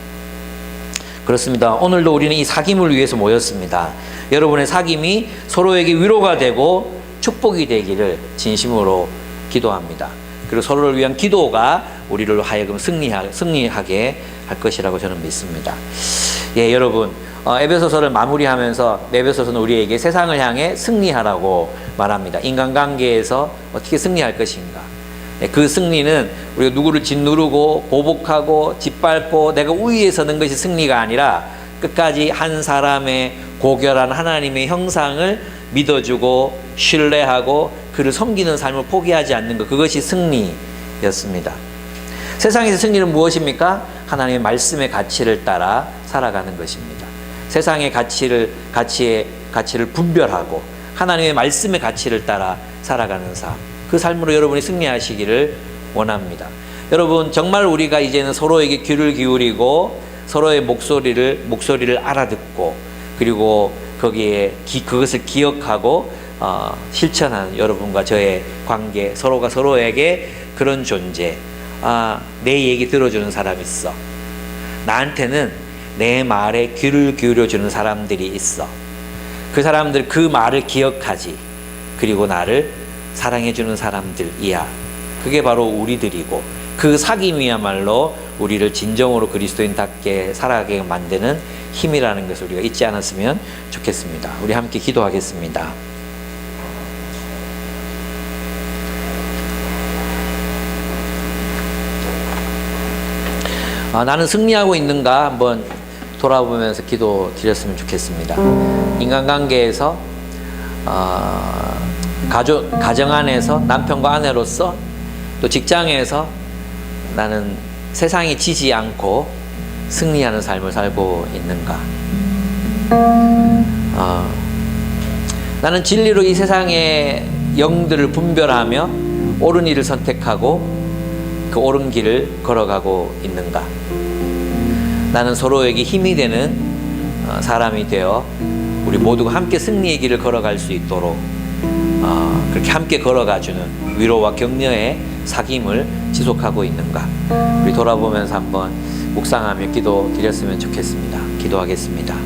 그렇습니다. 오늘도 우리는 이 사귐을 위해서 모였습니다. 여러분의 사귐이 서로에게 위로가 되고 축복이 되기를 진심으로 기도합니다. 그리고 서로를 위한 기도가 우리를 하여금 승리하게 할 것이라고 저는 믿습니다. 예, 여러분, 에베소서를 마무리하면서 에베소서는 우리에게 세상을 향해 승리하라고 말합니다. 인간관계에서 어떻게 승리할 것인가. 그 승리는 우리가 누구를 짓누르고 보복하고 짓밟고 내가 우위에 서는 것이 승리가 아니라 끝까지 한 사람의 고결한 하나님의 형상을 믿어주고 신뢰하고 그를 섬기는 삶을 포기하지 않는 것, 그것이 승리였습니다. 세상에서 승리는 무엇입니까? 하나님의 말씀의 가치를 따라 살아가는 것입니다. 세상의 가치를 분별하고 하나님의 말씀의 가치를 따라 살아가는 삶, 그 삶으로 여러분이 승리하시기를 원합니다. 여러분, 정말 우리가 이제는 서로에게 귀를 기울이고 서로의 목소리를 알아듣고 그리고 거기에 그것을 기억하고 실천하는 여러분과 저의 관계, 서로가 서로에게 그런 존재, 내 얘기 들어주는 사람 있어, 나한테는 내 말에 귀를 기울여주는 사람들이 있어, 그 사람들 그 말을 기억하지, 그리고 나를 사랑해주는 사람들이야. 그게 바로 우리들이고, 그 사귐이야말로 우리를 진정으로 그리스도인답게 살아가게 만드는 힘이라는 것을 우리가 잊지 않았으면 좋겠습니다. 우리 함께 기도하겠습니다. 나는 승리하고 있는가 한번 돌아보면서 기도 드렸으면 좋겠습니다. 인간관계에서 가정 안에서 남편과 아내로서, 또 직장에서 나는 세상이 지지 않고 승리하는 삶을 살고 있는가. 나는 진리로 이 세상의 영들을 분별하며 옳은 일을 선택하고 그 옳은 길을 걸어가고 있는가. 나는 서로에게 힘이 되는 사람이 되어 우리 모두가 함께 승리의 길을 걸어갈 수 있도록 그렇게 함께 걸어가주는 위로와 격려의 사귐을 지속하고 있는가. 우리 돌아보면서 한번 묵상하며 기도 드렸으면 좋겠습니다. 기도하겠습니다.